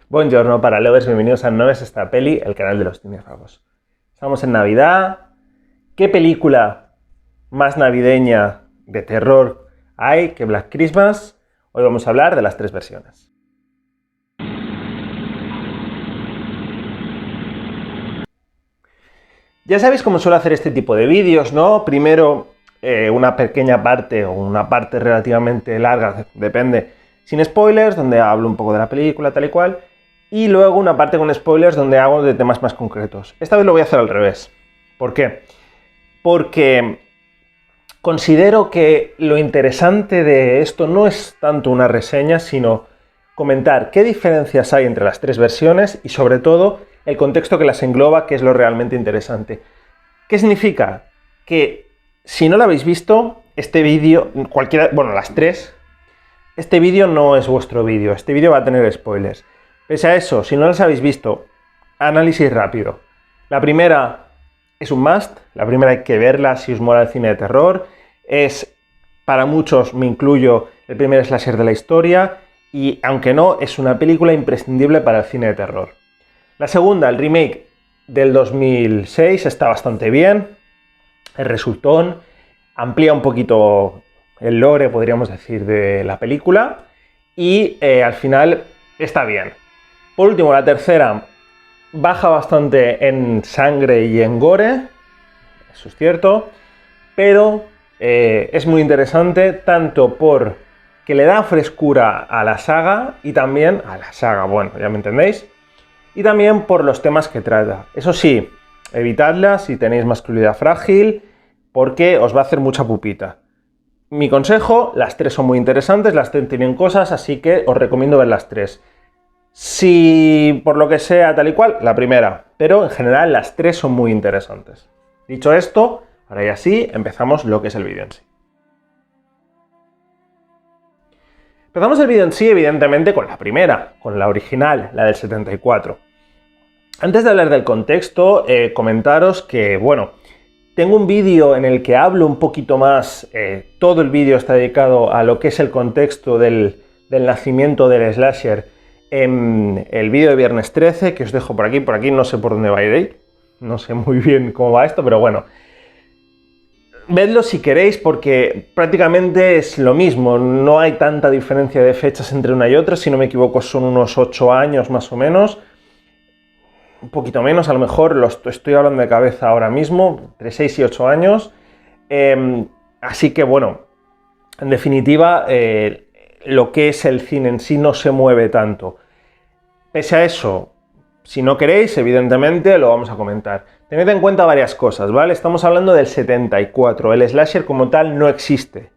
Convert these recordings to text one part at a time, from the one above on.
Buongiorno para lovers, bienvenidos a No ves esta peli, el canal de los cinéfagos. Estamos en Navidad. ¿Qué película más navideña de terror hay que Black Christmas? Hoy vamos a hablar de las tres versiones. Ya sabéis cómo suelo hacer este tipo de vídeos, ¿no? Primero una pequeña parte o una parte relativamente larga, depende, sin spoilers, donde hablo un poco de la película, tal y cual. Y luego una parte con spoilers donde hago de temas más concretos. Esta vez lo voy a hacer al revés. ¿Por qué? Porque considero que lo interesante de esto no es tanto una reseña, sino comentar qué diferencias hay entre las tres versiones y sobre todo el contexto que las engloba, que es lo realmente interesante. ¿Qué significa? Que si no lo habéis visto, este vídeo, las tres, este vídeo no es vuestro vídeo, este vídeo va a tener spoilers. Pese a eso, si no las habéis visto, análisis rápido. La primera es un must, la primera hay que verla si os mola el cine de terror. Es, para muchos, me incluyo, el primer slasher de la historia y, aunque no, es una película imprescindible para el cine de terror. La segunda, el remake del 2006, está bastante bien, es resultón, amplía un poquito el lore, podríamos decir, de la película y al final está bien. Por último, la tercera baja bastante en sangre y en gore, eso es cierto, pero es muy interesante tanto por que le da frescura a la saga y también a la saga, bueno, ya me entendéis, y también por los temas que trata. Eso sí, evitadla si tenéis masculinidad frágil, porque os va a hacer mucha pupita. Mi consejo, las tres son muy interesantes, las tres tienen cosas, así que os recomiendo ver las tres. Si por lo que sea tal y cual, la primera, pero en general las tres son muy interesantes. Dicho esto, ahora ya sí, empezamos lo que es el vídeo en sí. Empezamos el vídeo en sí, evidentemente, con la primera, con la original, la del 74. Antes de hablar del contexto, comentaros que, bueno, tengo un vídeo en el que hablo un poquito más, todo el vídeo está dedicado a lo que es el contexto del nacimiento del slasher en el vídeo de viernes 13, que os dejo por aquí no sé por dónde va a ir, no sé muy bien cómo va esto, pero bueno. Vedlo si queréis porque prácticamente es lo mismo, no hay tanta diferencia de fechas entre una y otra, si no me equivoco son unos 8 años más o menos, un poquito menos, a lo mejor estoy hablando de cabeza ahora mismo, entre 6 y 8 años, así que bueno, en definitiva, lo que es el cine en sí no se mueve tanto. Pese a eso, si no queréis, evidentemente lo vamos a comentar. Tened en cuenta varias cosas, ¿vale? Estamos hablando del 74, el slasher como tal no existe.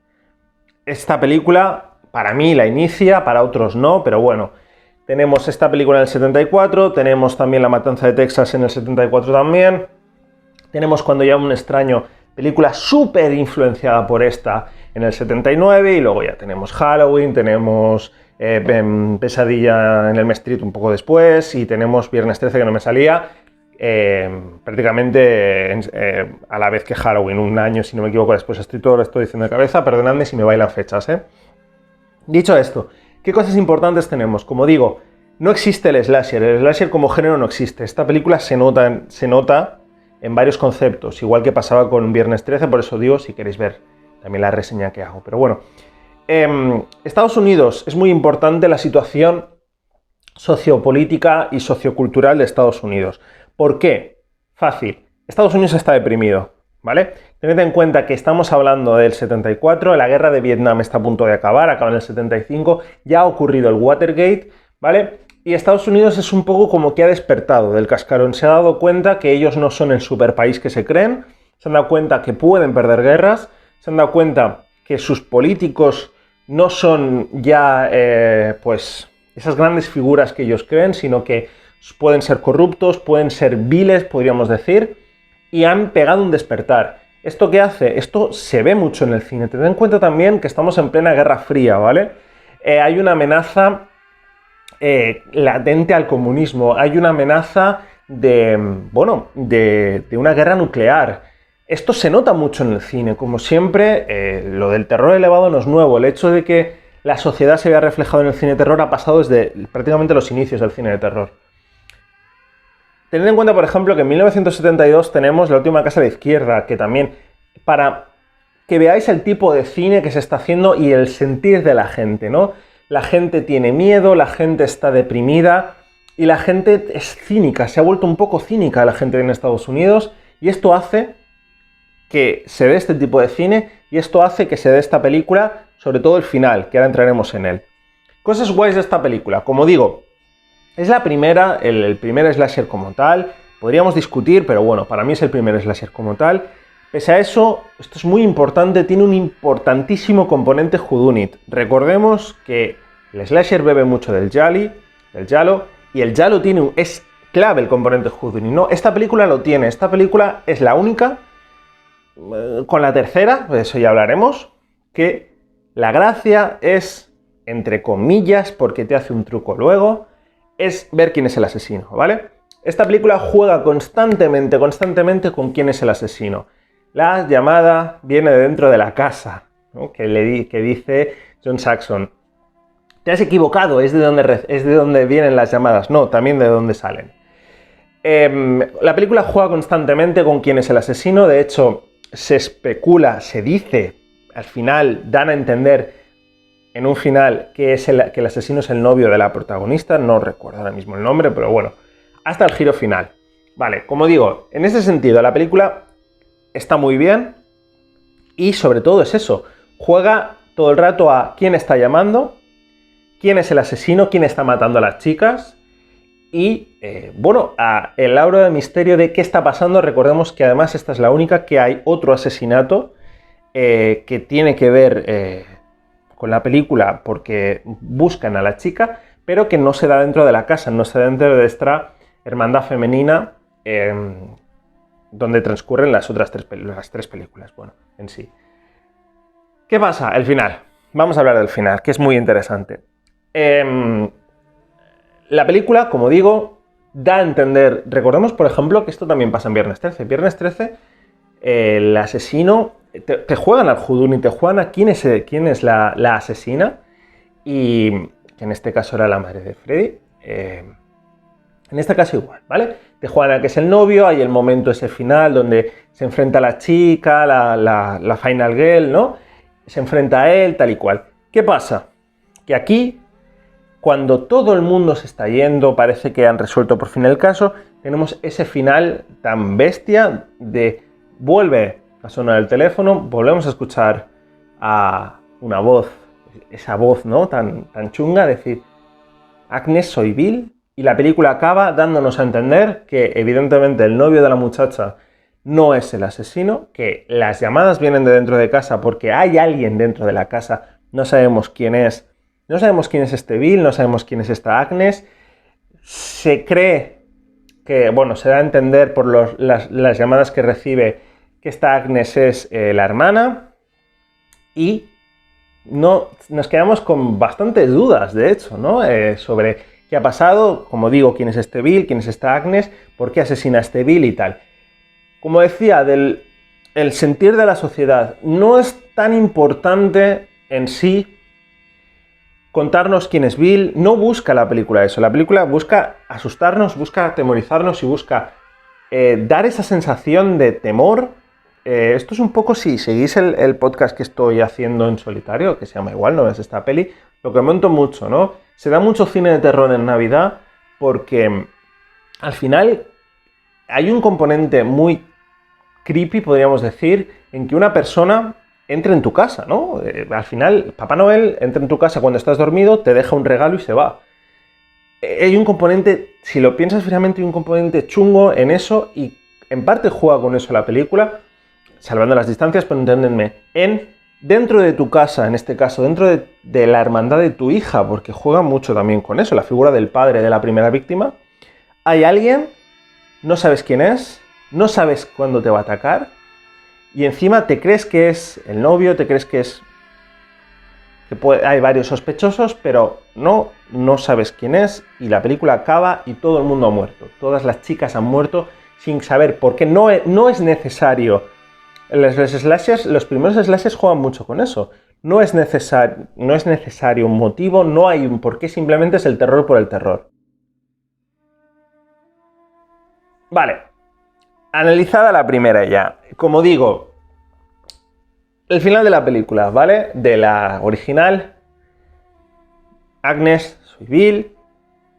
Esta película, para mí, la inicia, para otros no, pero bueno. Tenemos esta película en el 74, tenemos también La Matanza de Texas en el 74 también. Tenemos Cuando llama un extraño, película súper influenciada por esta en el 79, y luego ya tenemos Halloween, tenemos Pesadilla en Elm Street un poco después, y tenemos Viernes 13 que no me salía, prácticamente a la vez que Halloween, un año si no me equivoco después, lo estoy diciendo de cabeza, perdonadme si me bailan fechas, ¿eh? Dicho esto, ¿qué cosas importantes tenemos? Como digo, no existe el slasher como género no existe, esta película se nota en varios conceptos, igual que pasaba con Viernes 13, por eso digo, si queréis ver también la reseña que hago, pero bueno. Estados Unidos, es muy importante la situación sociopolítica y sociocultural de Estados Unidos. ¿Por qué? Fácil. Estados Unidos está deprimido, ¿vale? Tened en cuenta que estamos hablando del 74, la guerra de Vietnam está a punto de acabar, acaba en el 75, ya ha ocurrido el Watergate, ¿vale? Y Estados Unidos es un poco como que ha despertado del cascarón, se ha dado cuenta que ellos no son el superpaís que se creen, se han dado cuenta que pueden perder guerras, se han dado cuenta que sus políticos no son ya pues esas grandes figuras que ellos creen, sino que pueden ser corruptos, pueden ser viles, podríamos decir, y han pegado un despertar. ¿Esto qué hace? Esto se ve mucho en el cine. Tened en cuenta también que estamos en plena Guerra Fría, ¿vale? Hay una amenaza latente al comunismo, hay una amenaza de una guerra nuclear. Esto se nota mucho en el cine, como siempre, lo del terror elevado no es nuevo, el hecho de que la sociedad se vea reflejado en el cine de terror ha pasado desde prácticamente los inicios del cine de terror. Tened en cuenta, por ejemplo, que en 1972 tenemos La última casa a la izquierda, que también, para que veáis el tipo de cine que se está haciendo y el sentir de la gente, ¿no? La gente tiene miedo, la gente está deprimida y la gente es cínica, se ha vuelto un poco cínica la gente en Estados Unidos y esto hace que se dé este tipo de cine y esto hace que se dé esta película, sobre todo el final, que ahora entraremos en él. Cosas guays de esta película, como digo, es la primera, el primer slasher como tal, podríamos discutir, pero bueno, para mí es el primer slasher como tal. Pese a eso, esto es muy importante, tiene un importantísimo componente whodunit. Recordemos que el slasher bebe mucho del giallo, y el giallo es clave el componente whodunit, ¿no? Esta película lo tiene, esta película es la única, con la tercera, de eso ya hablaremos, que la gracia es, entre comillas, porque te hace un truco luego, es ver quién es el asesino, ¿vale? Esta película juega constantemente con quién es el asesino. La llamada viene de dentro de la casa, ¿no? que dice John Saxon. Te has equivocado, es de donde vienen las llamadas. No, también de dónde salen. La película juega constantemente con quién es el asesino. De hecho, se especula, se dice, al final dan a entender en un final que el asesino es el novio de la protagonista. No recuerdo ahora mismo el nombre, pero bueno, hasta el giro final. Vale, como digo, en ese sentido, la película está muy bien y sobre todo es eso, juega todo el rato a quién está llamando, quién es el asesino, quién está matando a las chicas y, bueno, a el aura de misterio de qué está pasando. Recordemos que además esta es la única que hay otro asesinato que tiene que ver con la película porque buscan a la chica, pero que no se da dentro de la casa, no se da dentro de esta hermandad femenina donde transcurren las tres películas, bueno, en sí. ¿Qué pasa? El final. Vamos a hablar del final, que es muy interesante. La película, como digo, da a entender... Recordemos, por ejemplo, que esto también pasa en Viernes 13. Viernes 13, el asesino... Te juegan al whodunit, te juegan a quién es la asesina, y que en este caso era la madre de Freddy. En este caso igual, ¿vale? Te juegan a que es el novio, hay el momento ese final donde se enfrenta a la chica, la final girl, ¿no? Se enfrenta a él, tal y cual. ¿Qué pasa? Que aquí, cuando todo el mundo se está yendo, parece que han resuelto por fin el caso, tenemos ese final tan bestia de vuelve a sonar el teléfono, volvemos a escuchar a una voz, esa voz, ¿no? Tan chunga, decir, Agnes, soy Bill. Y la película acaba dándonos a entender que evidentemente el novio de la muchacha no es el asesino, que las llamadas vienen de dentro de casa porque hay alguien dentro de la casa, no sabemos quién es. No sabemos quién es este Bill, no sabemos quién es esta Agnes. Se cree que, bueno, se da a entender por las llamadas que recibe que esta Agnes es la hermana y no, nos quedamos con bastantes dudas, de hecho, ¿no? Sobre qué ha pasado, como digo, quién es este Bill, quién es esta Agnes, por qué asesina a este Bill y tal. Como decía, el sentir de la sociedad no es tan importante en sí contarnos quién es Bill, no busca la película eso, la película busca asustarnos, busca atemorizarnos y busca dar esa sensación de temor. Esto es un poco, si seguís el podcast que estoy haciendo en solitario, que se llama igual, no ves esta peli, lo comento mucho, ¿no? Se da mucho cine de terror en Navidad porque al final hay un componente muy creepy, podríamos decir, en que una persona entre en tu casa, ¿no? Al final, Papá Noel entra en tu casa cuando estás dormido, te deja un regalo y se va. Hay un componente, si lo piensas fríamente, hay un componente chungo en eso y en parte juega con eso la película, salvando las distancias, pero enténdenme, dentro de tu casa, en este caso, dentro de la hermandad de tu hija, porque juega mucho también con eso, la figura del padre de la primera víctima, hay alguien, no sabes quién es, no sabes cuándo te va a atacar, y encima te crees que es el novio, te crees que es... hay varios sospechosos, pero no sabes quién es, y la película acaba y todo el mundo ha muerto. Todas las chicas han muerto sin saber por qué. No es necesario. Los primeros slashers juegan mucho con eso. no es necesario un motivo, no hay un porqué, simplemente es el terror por el terror. Vale, analizada la primera ya. Como digo, el final de la película, ¿vale? De la original, Agnes, soy Bill,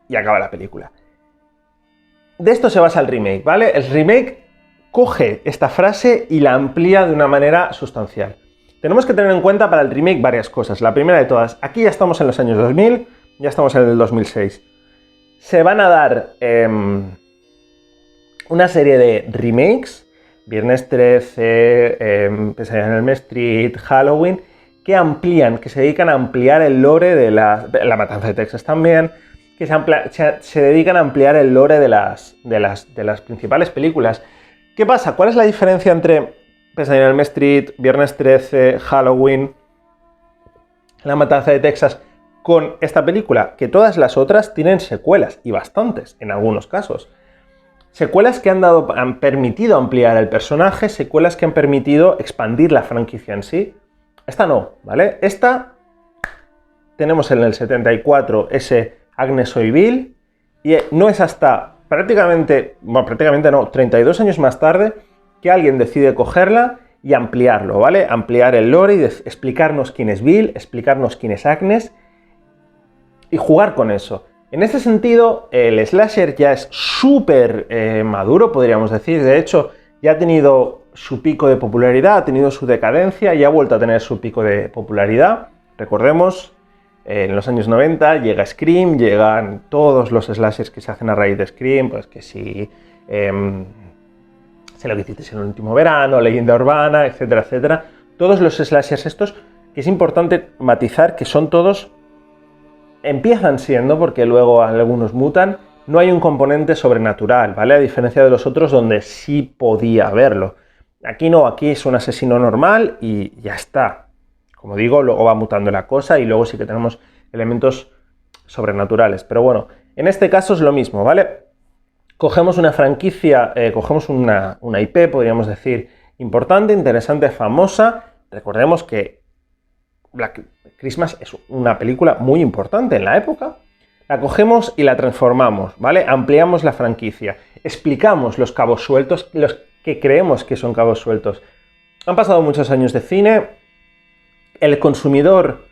y acaba la película. De esto se basa el remake, ¿vale? El remake coge esta frase y la amplía de una manera sustancial. Tenemos que tener en cuenta para el remake varias cosas. La primera de todas, aquí ya estamos en los años 2000, ya estamos en el 2006. Se van a dar una serie de remakes, Viernes 13, Pesadilla en Elm Street, Halloween, que se dedican a ampliar el lore de La Matanza de Texas también, que se dedican a ampliar el lore de las principales películas. ¿Qué pasa? ¿Cuál es la diferencia entre Pesadilla en Elm Street, Viernes 13, Halloween, La Matanza de Texas con esta película? Que todas las otras tienen secuelas, y bastantes, en algunos casos. Secuelas que han permitido ampliar el personaje, secuelas que han permitido expandir la franquicia en sí. Esta no, ¿vale? Esta tenemos en el 74 ese Agnes soy Bill, y no es hasta prácticamente no, 32 años más tarde que alguien decide cogerla y ampliarlo, ¿vale? Ampliar el lore y explicarnos quién es Bill, explicarnos quién es Agnes y jugar con eso. En ese sentido, el slasher ya es súper maduro, podríamos decir. De hecho, ya ha tenido su pico de popularidad, ha tenido su decadencia y ha vuelto a tener su pico de popularidad. Recordemos, en los años 90 llega Scream, llegan todos los slashers que se hacen a raíz de Scream, pues que sí, Sé lo que hiciste en el último verano, Leyenda Urbana, etcétera, etcétera. Todos los slashers estos, que es importante matizar que son todos... Empiezan siendo, porque luego algunos mutan, no hay un componente sobrenatural, ¿vale? A diferencia de los otros donde sí podía haberlo. Aquí no, aquí es un asesino normal y ya está. Como digo, luego va mutando la cosa y luego sí que tenemos elementos sobrenaturales. Pero bueno, en este caso es lo mismo, ¿vale? Cogemos una franquicia, cogemos una IP, podríamos decir, importante, interesante, famosa. Recordemos que Black Christmas es una película muy importante en la época. La cogemos y la transformamos, ¿vale? Ampliamos la franquicia, explicamos los cabos sueltos, los que creemos que son cabos sueltos. Han pasado muchos años de cine, el consumidor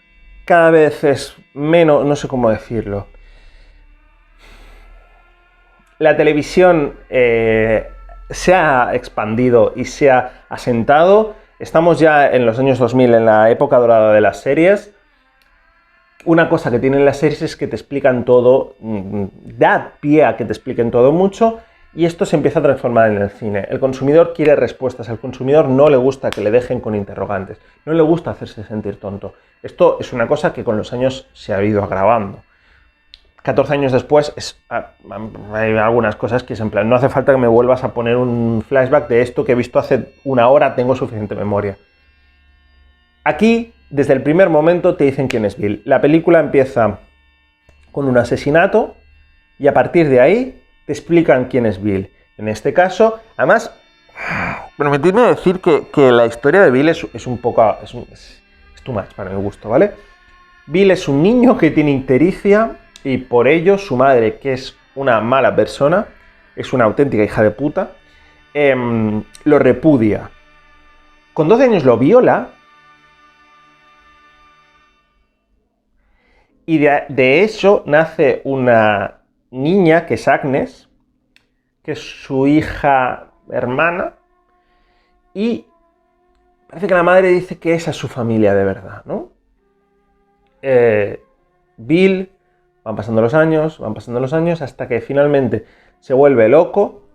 cada vez es menos, no sé cómo decirlo. La televisión se ha expandido y se ha asentado. Estamos ya en los años 2000, en la época dorada de las series. Una cosa que tienen las series es que te explican todo, da pie a que te expliquen todo mucho, y esto se empieza a transformar en el cine. El consumidor quiere respuestas, al consumidor no le gusta que le dejen con interrogantes, no le gusta hacerse sentir tonto. Esto es una cosa que con los años se ha ido agravando. 14 años después hay algunas cosas que es en plan, no hace falta que me vuelvas a poner un flashback de esto que he visto hace una hora, tengo suficiente memoria. Aquí, desde el primer momento, te dicen quién es Bill. La película empieza con un asesinato y a partir de ahí te explican quién es Bill. En este caso, además, permitidme decir que la historia de Bill es un poco... es too much para mi gusto, ¿vale? Bill es un niño que tiene ictericia y por ello su madre, que es una mala persona, es una auténtica hija de puta, lo repudia. Con 12 años lo viola y de eso nace una niña que es Agnes, que es su hija hermana, y parece que la madre dice que esa es su familia de verdad, ¿no? Bill, van pasando los años, hasta que finalmente se vuelve loco,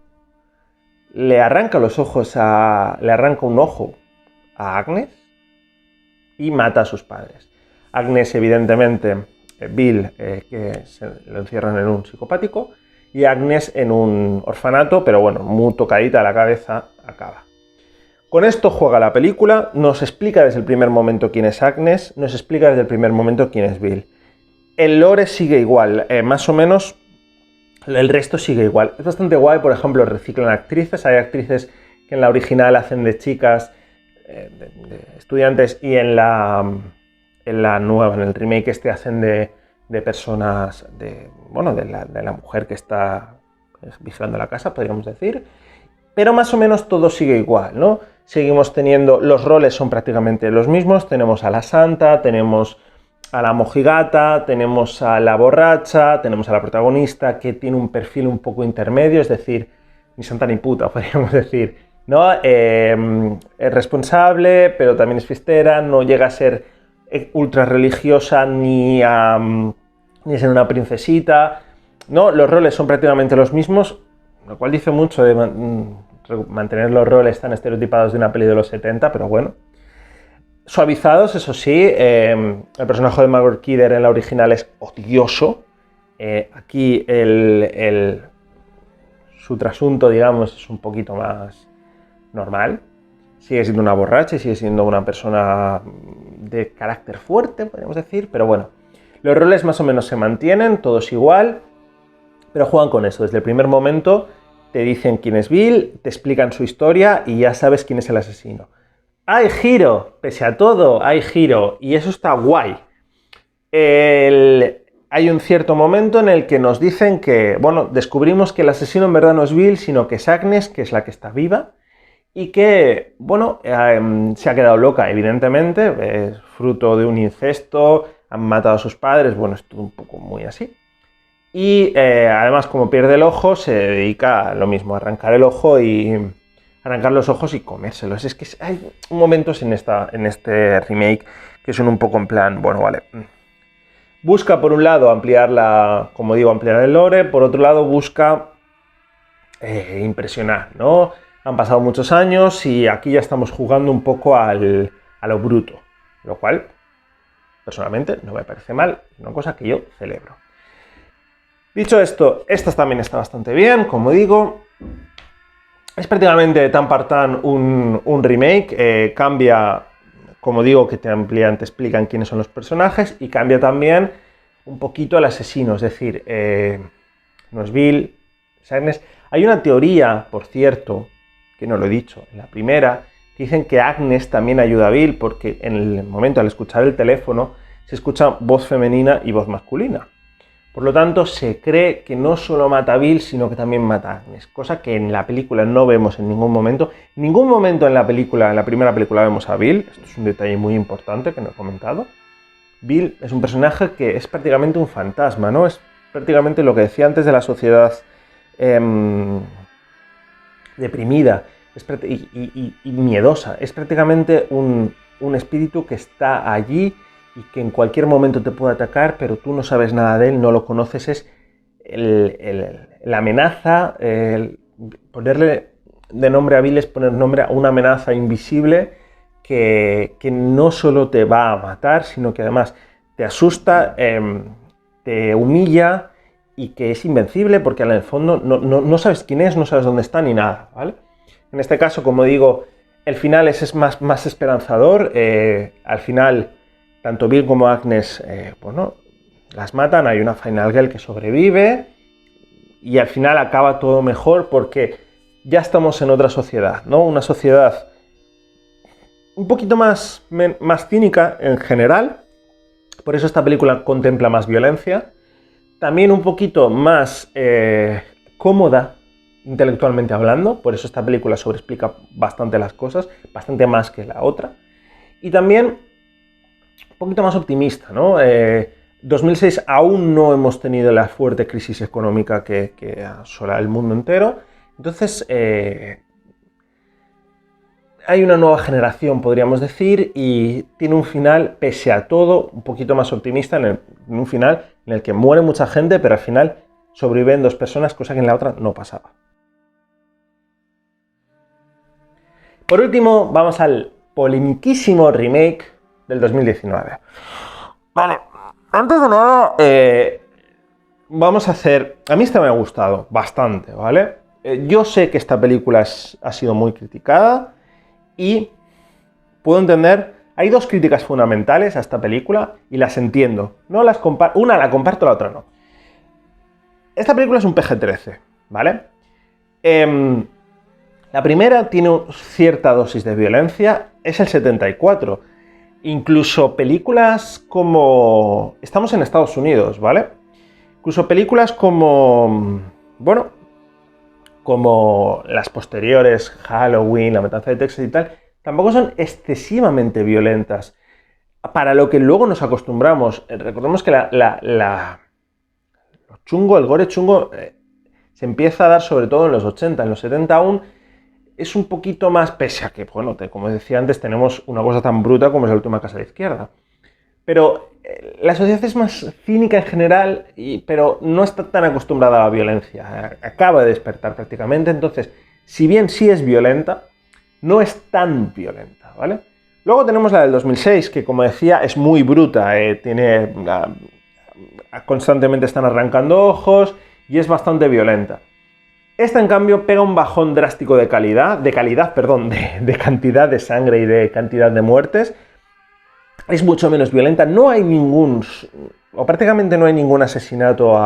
le arranca un ojo a Agnes y mata a sus padres. Agnes, evidentemente, Bill, que lo encierran en un psicopático, y Agnes en un orfanato, pero bueno, muy tocadita a la cabeza, acaba. Con esto juega la película, nos explica desde el primer momento quién es Agnes, nos explica desde el primer momento quién es Bill. El lore sigue igual, más o menos el resto sigue igual. Es bastante guay, por ejemplo, reciclan actrices, hay actrices que en la original hacen de chicas, de estudiantes, y en la en la nueva, en el remake hacen de personas, de la mujer que está vigilando la casa, podríamos decir. Pero más o menos todo sigue igual, ¿no? Seguimos teniendo, los roles son prácticamente los mismos, tenemos a la santa, tenemos a la mojigata, tenemos a la borracha, tenemos a la protagonista que tiene un perfil un poco intermedio, es decir, ni santa ni puta, podríamos decir, ¿no? Es responsable, pero también es fiestera, no llega a ser ultra religiosa ni a ser una princesita, ¿no? Los roles son prácticamente los mismos, lo cual dice mucho de mantener los roles tan estereotipados de una peli de los 70, pero bueno. Suavizados, eso sí, el personaje de Margot Kidder en la original es odioso. Aquí su trasunto, digamos, es un poquito más normal. Sigue siendo una borracha y sigue siendo una persona de carácter fuerte, podríamos decir, pero bueno. Los roles más o menos se mantienen, todos igual, pero juegan con eso. Desde el primer momento te dicen quién es Bill, te explican su historia y ya sabes quién es el asesino. Hay giro, pese a todo, hay giro, y eso está guay. Hay un cierto momento en el que nos dicen que, bueno, descubrimos que el asesino en verdad no es Bill, sino que es Agnes, que es la que está viva, y que, bueno, se ha quedado loca, evidentemente, es fruto de un incesto, han matado a sus padres, bueno, es todo un poco muy así. Y además, como pierde el ojo, se dedica a lo mismo, a arrancar el ojo y arrancar los ojos y comérselos. Es que hay momentos en este remake que son un poco en plan, bueno, vale. Busca, por un lado, ampliar el lore, por otro lado, busca impresionar, ¿no? Han pasado muchos años y aquí ya estamos jugando un poco a lo bruto, lo cual, personalmente, no me parece mal, es una cosa que yo celebro. Dicho esto, esta también está bastante bien, como digo. Es prácticamente tan par tan un remake, cambia, como digo, que te amplían, te explican quiénes son los personajes y cambia también un poquito el asesino, es decir, no es Bill, es Agnes. Hay una teoría, por cierto, que no lo he dicho, en la primera, que dicen que Agnes también ayuda a Bill porque en el momento, al escuchar el teléfono, se escucha voz femenina y voz masculina. Por lo tanto, se cree que no solo mata a Bill, sino que también mata a Agnes, cosa que en la película no vemos en ningún momento. En ningún momento en la primera película vemos a Bill, esto es un detalle muy importante que no he comentado. Bill es un personaje que es prácticamente un fantasma, ¿no? Es prácticamente lo que decía antes de la sociedad deprimida y miedosa. Es prácticamente un espíritu que está allí y que en cualquier momento te puede atacar, pero tú no sabes nada de él, no lo conoces, es la amenaza, ponerle de nombre a Bill es poner nombre a una amenaza invisible que no solo te va a matar, sino que además te asusta, te humilla y que es invencible porque en el fondo no sabes quién es, no sabes dónde está ni nada, ¿vale? En este caso, como digo, el final es más esperanzador, al final tanto Bill como Agnes, bueno, las matan, hay una Final Girl que sobrevive y al final acaba todo mejor porque ya estamos en otra sociedad, ¿no? Una sociedad un poquito más cínica en general, por eso esta película contempla más violencia, también un poquito más cómoda intelectualmente hablando, por eso esta película sobreexplica bastante las cosas, bastante más que la otra, y también un poquito más optimista, ¿no? 2006 aún no hemos tenido la fuerte crisis económica que asola el mundo entero, entonces hay una nueva generación, podríamos decir, y tiene un final, pese a todo, un poquito más optimista, en un final en el que muere mucha gente, pero al final sobreviven 2 personas, cosa que en la otra no pasaba. Por último, vamos al polemiquísimo remake del 2019. Vale, antes de nada, vamos a hacer... A mí esta me ha gustado bastante, ¿vale? Yo sé que esta película ha sido muy criticada y puedo entender... Hay 2 críticas fundamentales a esta película y las entiendo. No las una la comparto, la otra no. Esta película es un PG-13, ¿vale? La primera tiene cierta dosis de violencia, es el 74. incluso películas como... Estamos en Estados Unidos, ¿vale? Incluso películas como... Bueno, como las posteriores, Halloween, La Matanza de Texas y tal, tampoco son excesivamente violentas. Para lo que luego nos acostumbramos. Recordemos que lo chungo, el gore chungo, se empieza a dar sobre todo en los 80, en los 70 aún es un poquito más, pese a que, bueno, como decía antes, tenemos una cosa tan bruta como es La Última Casa de la Izquierda. Pero la sociedad es más cínica en general, pero no está tan acostumbrada a la violencia. Acaba de despertar prácticamente, entonces, si bien sí es violenta, no es tan violenta, ¿vale? Luego tenemos la del 2006, que como decía, es muy bruta, constantemente están arrancando ojos y es bastante violenta. Esta, en cambio, pega un bajón drástico de cantidad de sangre y de cantidad de muertes. Es mucho menos violenta. No hay o prácticamente no hay ningún asesinato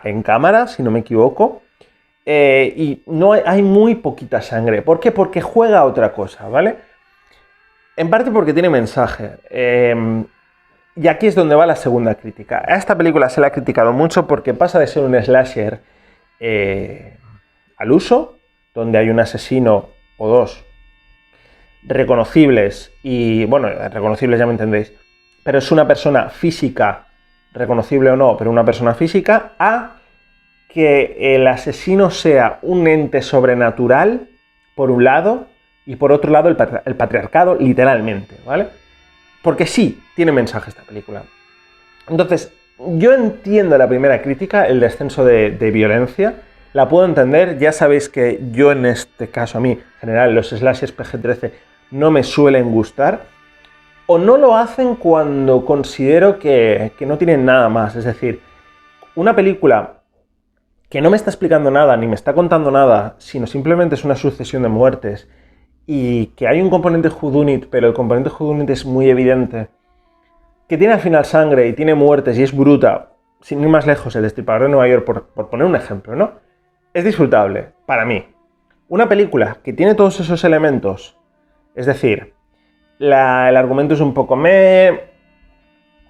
en cámara, si no me equivoco. Y hay muy poquita sangre. ¿Por qué? Porque juega a otra cosa, ¿vale? En parte porque tiene mensaje. Y aquí es donde va la segunda crítica. A esta película se la ha criticado mucho porque pasa de ser un slasher al uso, donde hay un asesino o dos reconocibles, y bueno, reconocibles ya me entendéis, pero es una persona física, reconocible o no, pero una persona física, a que el asesino sea un ente sobrenatural, por un lado, y por otro lado el patriarcado, literalmente, ¿vale? Porque sí, tiene mensaje esta película. Entonces, yo entiendo la primera crítica, el descenso de violencia, la puedo entender. Ya sabéis que yo en este caso, a mí, en general, los slashers PG-13 no me suelen gustar, o no lo hacen cuando considero que no tienen nada más. Es decir, una película que no me está explicando nada, ni me está contando nada, sino simplemente es una sucesión de muertes, y que hay un componente whodunit, pero el componente whodunit es muy evidente, que tiene al final sangre y tiene muertes y es bruta, sin ir más lejos, El Destripador de Nueva York, por poner un ejemplo, ¿no? Es disfrutable, para mí. Una película que tiene todos esos elementos, es decir, el argumento es un poco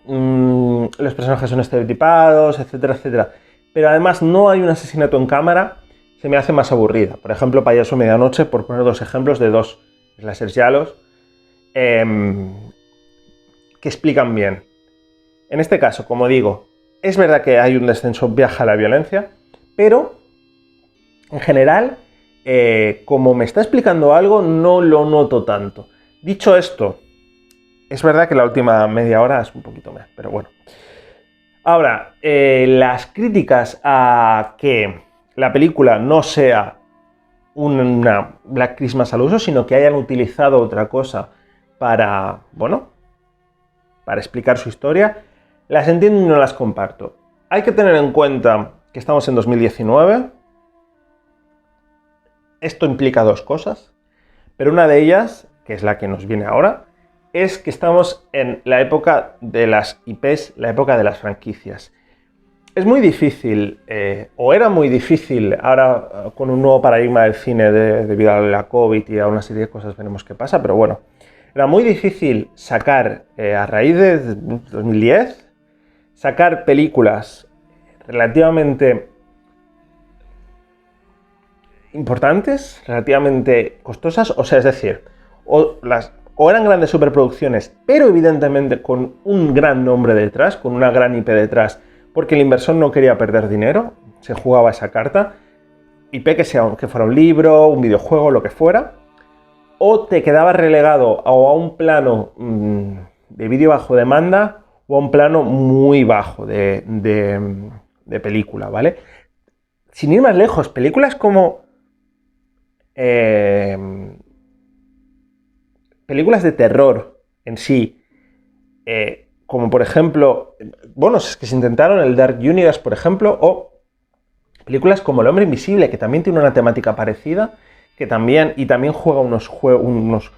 los personajes son estereotipados, etcétera, etcétera, pero además no hay un asesinato en cámara, se me hace más aburrida. Por ejemplo, Payaso Medianoche, por poner dos ejemplos de dos slashers yalos, que explican bien. En este caso, como digo, es verdad que hay un descenso viaje a la violencia, pero en general, como me está explicando algo, no lo noto tanto. Dicho esto, es verdad que la última media hora es un poquito más, pero bueno. Ahora, las críticas a que la película no sea una Black Christmas al uso, sino que hayan utilizado otra cosa para, bueno, para explicar su historia, las entiendo y no las comparto. Hay que tener en cuenta que estamos en 2019. Esto implica dos cosas, pero una de ellas, que es la que nos viene ahora, es que estamos en la época de las IPs, la época de las franquicias. Es muy difícil, o era muy difícil, ahora con un nuevo paradigma del cine debido a la COVID y a una serie de cosas veremos qué pasa, pero bueno, era muy difícil sacar, a raíz de 2010, sacar películas relativamente importantes, relativamente costosas, o sea, es decir, o eran grandes superproducciones, pero evidentemente con un gran nombre detrás, con una gran IP detrás, porque el inversor no quería perder dinero, se jugaba esa carta, IP que fuera un libro, un videojuego, lo que fuera, o te quedabas relegado o a un plano de vídeo bajo demanda o a un plano muy bajo de película, ¿vale? Sin ir más lejos, películas como películas de terror en sí, como por ejemplo, bueno, es que se intentaron el Dark Universe, por ejemplo, o películas como El Hombre Invisible, que también tiene una temática parecida, que también juega unos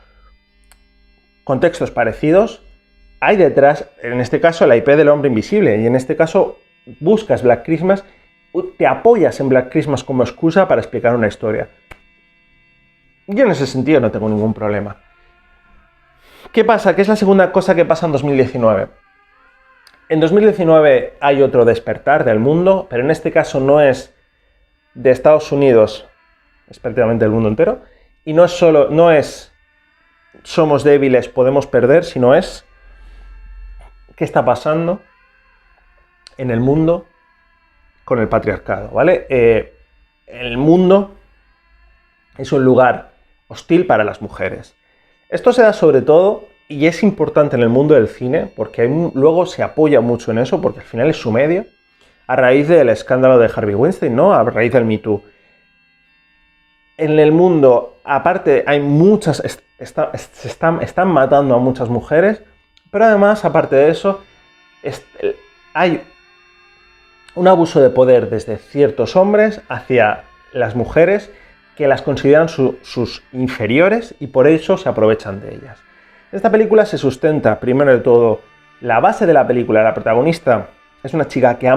contextos parecidos. Hay detrás, en este caso, la IP del Hombre Invisible, y en este caso buscas Black Christmas, te apoyas en Black Christmas como excusa para explicar una historia. Yo en ese sentido no tengo ningún problema. ¿Qué pasa? ¿Qué es la segunda cosa que pasa en 2019? En 2019 hay otro despertar del mundo, pero en este caso no es de Estados Unidos, es prácticamente del mundo entero, y no es somos débiles, podemos perder, sino es qué está pasando en el mundo con el patriarcado, ¿vale? El mundo es un lugar hostil para las mujeres. Esto se da sobre todo, y es importante en el mundo del cine, porque luego se apoya mucho en eso, porque al final es su medio, a raíz del escándalo de Harvey Weinstein, ¿no? A raíz del Me Too. En el mundo, aparte, hay muchas, están matando a muchas mujeres, pero además, aparte de eso, hay un abuso de poder desde ciertos hombres hacia las mujeres que las consideran sus inferiores y por eso se aprovechan de ellas. Esta película se sustenta, primero de todo, la base de la película, la protagonista es una chica que la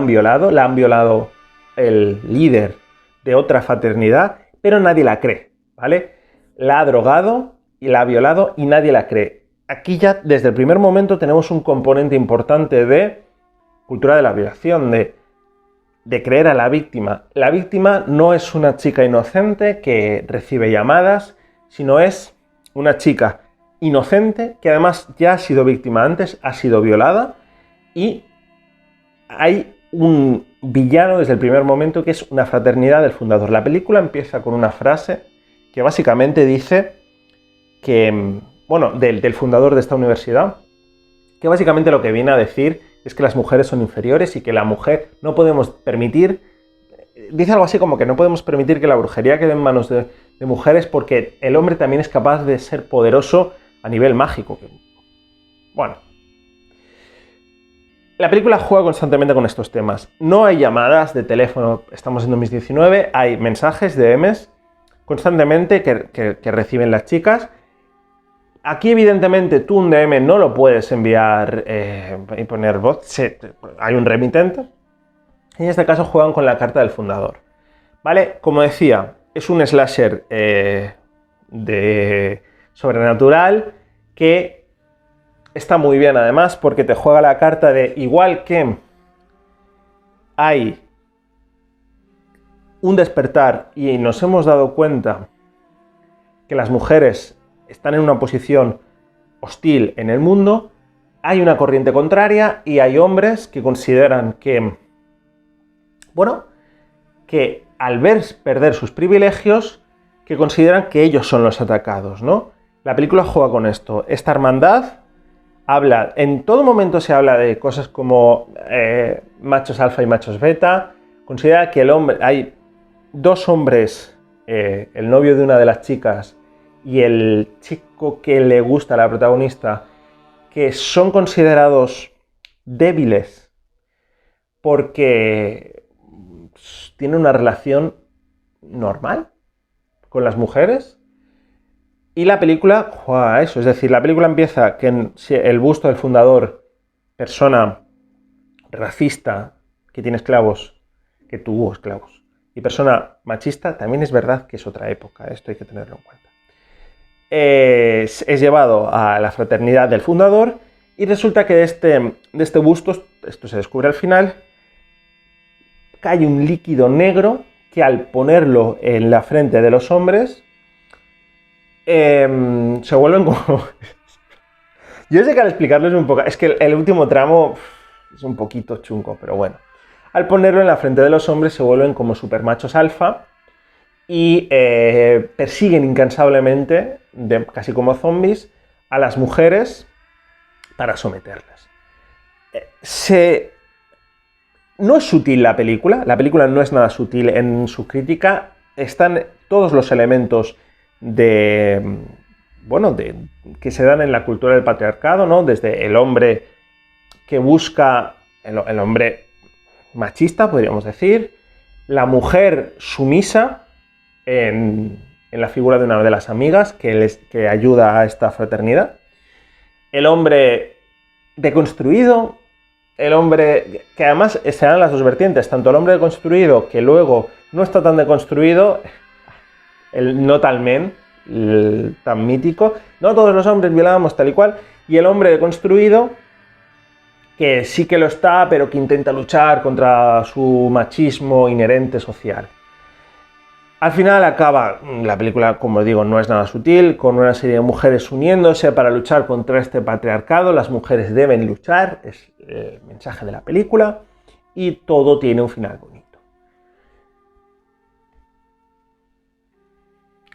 han violado el líder de otra fraternidad, pero nadie la cree, ¿vale? La ha drogado y la ha violado y nadie la cree. Aquí ya desde el primer momento tenemos un componente importante de cultura de la violación, de creer a la víctima. La víctima no es una chica inocente que recibe llamadas, sino es una chica inocente que además ya ha sido víctima antes, ha sido violada y hay un villano desde el primer momento que es una fraternidad del fundador. La película empieza con una frase que básicamente dice que, bueno, del fundador de esta universidad, que básicamente lo que viene a decir es que las mujeres son inferiores y que la mujer no podemos permitir, dice algo así como que no podemos permitir que la brujería quede en manos de mujeres porque el hombre también es capaz de ser poderoso a nivel mágico. Bueno, la película juega constantemente con estos temas. No hay llamadas de teléfono, estamos en 2019, hay mensajes de DMs constantemente que reciben las chicas. Aquí, evidentemente, tú un DM no lo puedes enviar y poner voz, hay un remitente. Y en este caso juegan con la carta del fundador. ¿Vale? Como decía, es un slasher de sobrenatural que está muy bien además porque te juega la carta de igual que hay un despertar y nos hemos dado cuenta que las mujeres están en una posición hostil en el mundo, hay una corriente contraria y hay hombres que consideran que, bueno, que al ver perder sus privilegios, que consideran que ellos son los atacados, ¿no? La película juega con esto. Esta hermandad habla, en todo momento se habla de cosas como machos alfa y machos beta, considera que el hombre, hay dos hombres, el novio de una de las chicas y el chico que le gusta a la protagonista, que son considerados débiles porque tienen una relación normal con las mujeres. Y la película juega a eso, es decir, la película empieza que el busto del fundador, persona racista que tiene esclavos, que tuvo esclavos, y persona machista, también es verdad que es otra época, esto hay que tenerlo en cuenta. Es llevado a la fraternidad del fundador y resulta que de este busto, esto se descubre al final, cae un líquido negro que al ponerlo en la frente de los hombres se vuelven como... Yo sé que al explicarles un poco, es que el último tramo es un poquito chungo, pero bueno. Al ponerlo en la frente de los hombres se vuelven como supermachos alfa y persiguen incansablemente, casi como zombies, a las mujeres para someterlas. No es sutil la película no es nada sutil en su crítica, están todos los elementos que se dan en la cultura del patriarcado, ¿no? Desde el hombre que busca, el hombre machista, podríamos decir, la mujer sumisa en la figura de una de las amigas que ayuda a esta fraternidad, el hombre deconstruido, el hombre que además se dan las dos vertientes, tanto el hombre deconstruido que luego no está tan deconstruido, el not all men, tan mítico. No todos los hombres violábamos tal y cual. Y el hombre deconstruido, que sí que lo está, pero que intenta luchar contra su machismo inherente social. Al final acaba, la película, como digo, no es nada sutil, con una serie de mujeres uniéndose para luchar contra este patriarcado. Las mujeres deben luchar, es el mensaje de la película, y todo tiene un final bonito.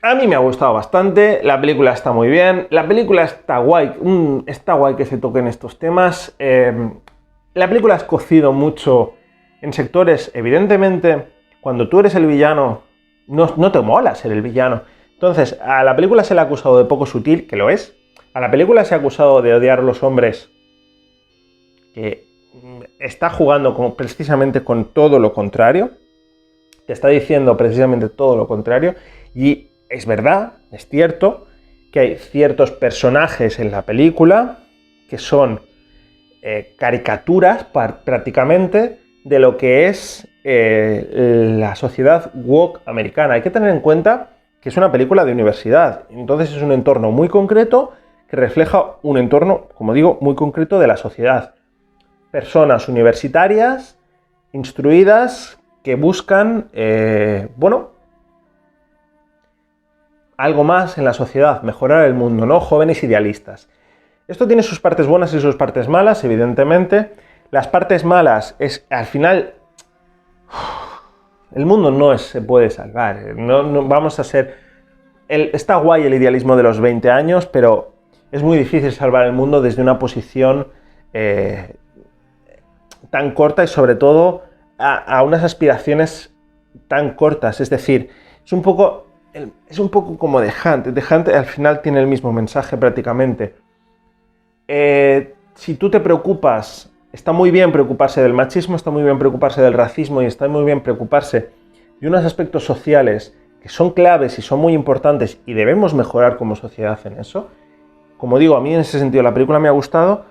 A mí me ha gustado bastante, la película está muy bien, la película está guay que se toquen estos temas. La película ha escocido mucho en sectores, evidentemente, cuando tú eres el villano, no te mola ser el villano. Entonces, a la película se le ha acusado de poco sutil, que lo es. A la película se ha acusado de odiar a los hombres, que está jugando precisamente con todo lo contrario. Te está diciendo precisamente todo lo contrario. Y es verdad, es cierto, que hay ciertos personajes en la película que son caricaturas prácticamente de lo que es la sociedad woke americana. Hay que tener en cuenta que es una película de universidad, entonces es un entorno muy concreto que refleja un entorno, como digo, muy concreto de la sociedad. Personas universitarias, instruidas, que buscan, algo más en la sociedad, mejorar el mundo, ¿no? Jóvenes idealistas. Esto tiene sus partes buenas y sus partes malas, evidentemente. Las partes malas es, al final, el mundo no se puede salvar. No vamos a ser... Está guay el idealismo de los 20 años, pero es muy difícil salvar el mundo desde una posición tan corta y sobre todo a unas aspiraciones tan cortas. Es decir, es un poco como The Hunt. The Hunt al final tiene el mismo mensaje prácticamente. Si tú te preocupas, está muy bien preocuparse del machismo, está muy bien preocuparse del racismo y está muy bien preocuparse de unos aspectos sociales que son claves y son muy importantes y debemos mejorar como sociedad en eso. Como digo, a mí en ese sentido la película me ha gustado,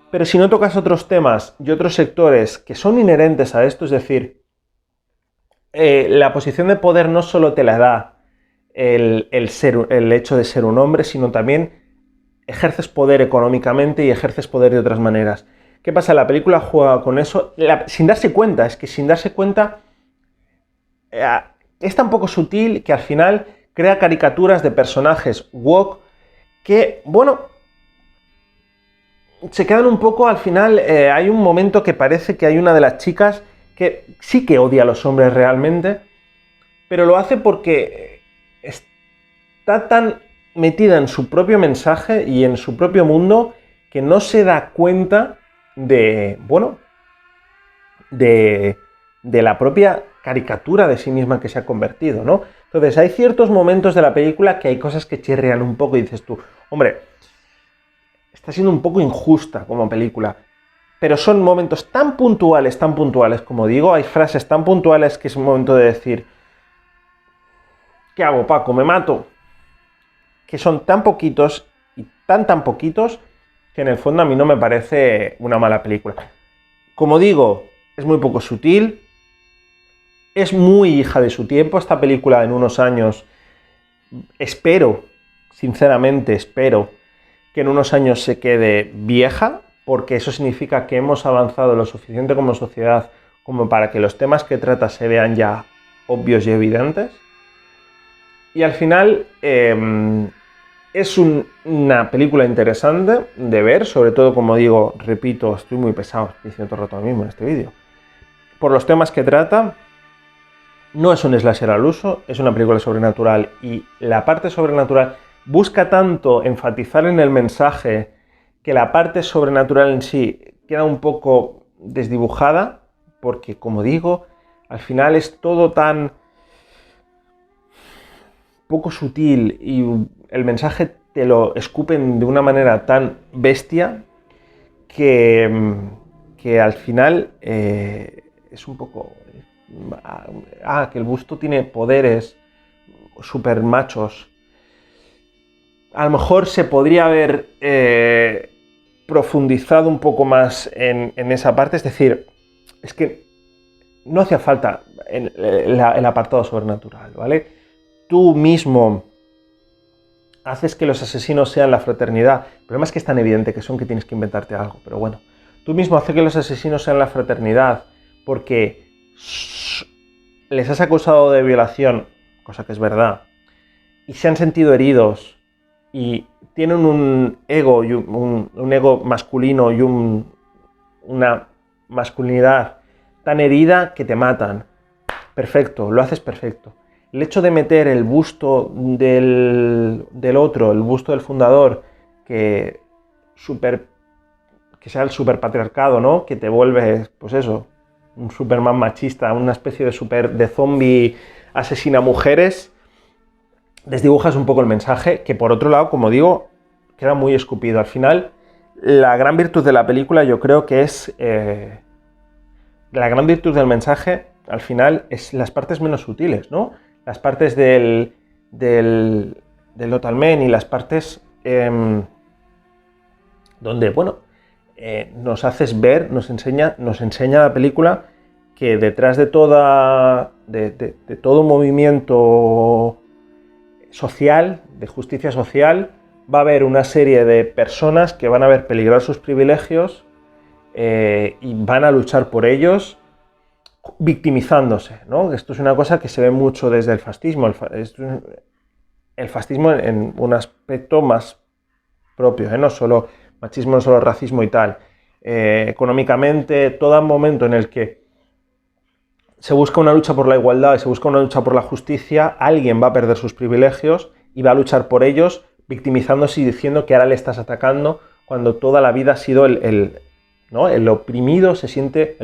pero si no tocas otros temas y otros sectores que son inherentes a esto, es decir, la posición de poder no solo te la da el hecho de ser un hombre, sino también ejerces poder económicamente y ejerces poder de otras maneras. ¿Qué pasa? La película juega con eso sin darse cuenta. Es que sin darse cuenta es tan poco sutil que al final crea caricaturas de personajes woke que, se quedan un poco al final. Hay un momento que parece que hay una de las chicas que sí que odia a los hombres realmente, pero lo hace porque está tan metida en su propio mensaje y en su propio mundo que no se da cuenta de la propia caricatura de sí misma que se ha convertido, ¿no? Entonces hay ciertos momentos de la película que hay cosas que chirrean un poco y dices tú, hombre, está siendo un poco injusta como película, pero son momentos tan puntuales, como digo, hay frases tan puntuales que es un momento de decir, ¿qué hago, Paco? ¿Me mato? Que son tan poquitos y tan poquitos que en el fondo a mí no me parece una mala película. Como digo, es muy poco sutil, es muy hija de su tiempo. Esta película en unos años, sinceramente espero que en unos años se quede vieja, porque eso significa que hemos avanzado lo suficiente como sociedad como para que los temas que trata se vean ya obvios y evidentes. Y al final es una película interesante de ver, sobre todo, como digo, repito, estoy muy pesado diciendo todo el rato lo mismo en este vídeo, por los temas que trata. No es un slasher al uso, es una película sobrenatural y la parte sobrenatural busca tanto enfatizar en el mensaje que la parte sobrenatural en sí queda un poco desdibujada, porque, como digo, al final es todo tan poco sutil y el mensaje te lo escupen de una manera tan bestia que al final es un poco... que el busto tiene poderes super machos. A lo mejor se podría haber profundizado un poco más en esa parte, es decir, es que no hacía falta el apartado sobrenatural, ¿vale? Tú mismo haces que los asesinos sean la fraternidad. El problema es que es tan evidente que son que tienes que inventarte algo, pero bueno. Tú mismo haces que los asesinos sean la fraternidad porque les has acusado de violación, cosa que es verdad, y se han sentido heridos y tienen un ego, y un ego masculino y una masculinidad tan herida que te matan. Perfecto, lo haces perfecto. El hecho de meter el busto del otro, el busto del fundador, que sea el superpatriarcado, ¿no? Que te vuelves, pues eso, un Superman machista, una especie de zombie asesina mujeres, desdibujas un poco el mensaje, que por otro lado, como digo, queda muy escupido. Al final, la gran virtud de la película yo creo que es... la gran virtud del mensaje, al final, es las partes menos sutiles, ¿no? Las partes del Lethal Man y las partes donde, bueno, nos haces ver, nos enseña la película que detrás de todo movimiento social, de justicia social, va a haber una serie de personas que van a ver peligrar sus privilegios y van a luchar por ellos victimizándose, ¿no? Esto es una cosa que se ve mucho desde el fascismo. El fascismo en un aspecto más propio, no solo machismo, no solo racismo y tal. Económicamente, todo momento en el que se busca una lucha por la igualdad y se busca una lucha por la justicia, alguien va a perder sus privilegios y va a luchar por ellos, victimizándose y diciendo que ahora le estás atacando cuando toda la vida ha sido ¿no? El opresor, se siente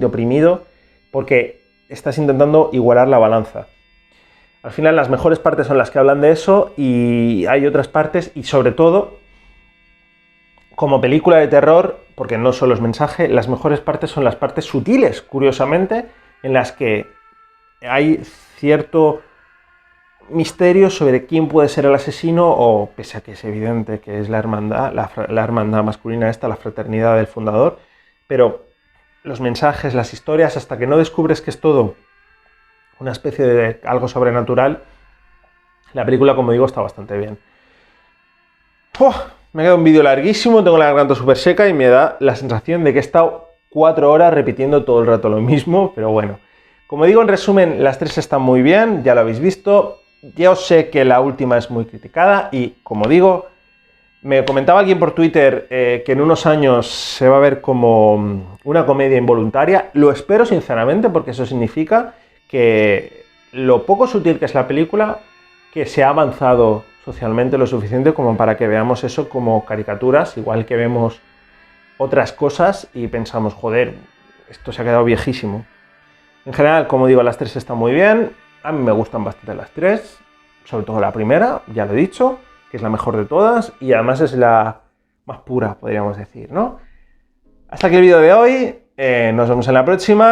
oprimido porque estás intentando igualar la balanza. Al final las mejores partes son las que hablan de eso y hay otras partes y sobre todo, como película de terror, porque no solo es mensaje, las mejores partes son las partes sutiles, curiosamente, en las que hay cierto misterio sobre quién puede ser el asesino o, pese a que es evidente que es la hermandad masculina esta, la fraternidad del fundador, pero los mensajes, las historias, hasta que no descubres que es todo una especie de algo sobrenatural, la película, como digo, está bastante bien. Me ha quedado un vídeo larguísimo, tengo la garganta súper seca y me da la sensación de que he estado 4 horas repitiendo todo el rato lo mismo, pero bueno. Como digo, en resumen, las 3 están muy bien, ya lo habéis visto. Yo sé que la última es muy criticada y, como digo, me comentaba alguien por Twitter que en unos años se va a ver como una comedia involuntaria. Lo espero sinceramente porque eso significa que lo poco sutil que es la película, que se ha avanzado socialmente lo suficiente como para que veamos eso como caricaturas, igual que vemos otras cosas y pensamos, joder, esto se ha quedado viejísimo. En general, como digo, las 3 están muy bien. A mí me gustan bastante las 3, sobre todo la primera, ya lo he dicho, que es la mejor de todas y además es la más pura, podríamos decir, ¿no? Hasta aquí el vídeo de hoy, nos vemos en la próxima.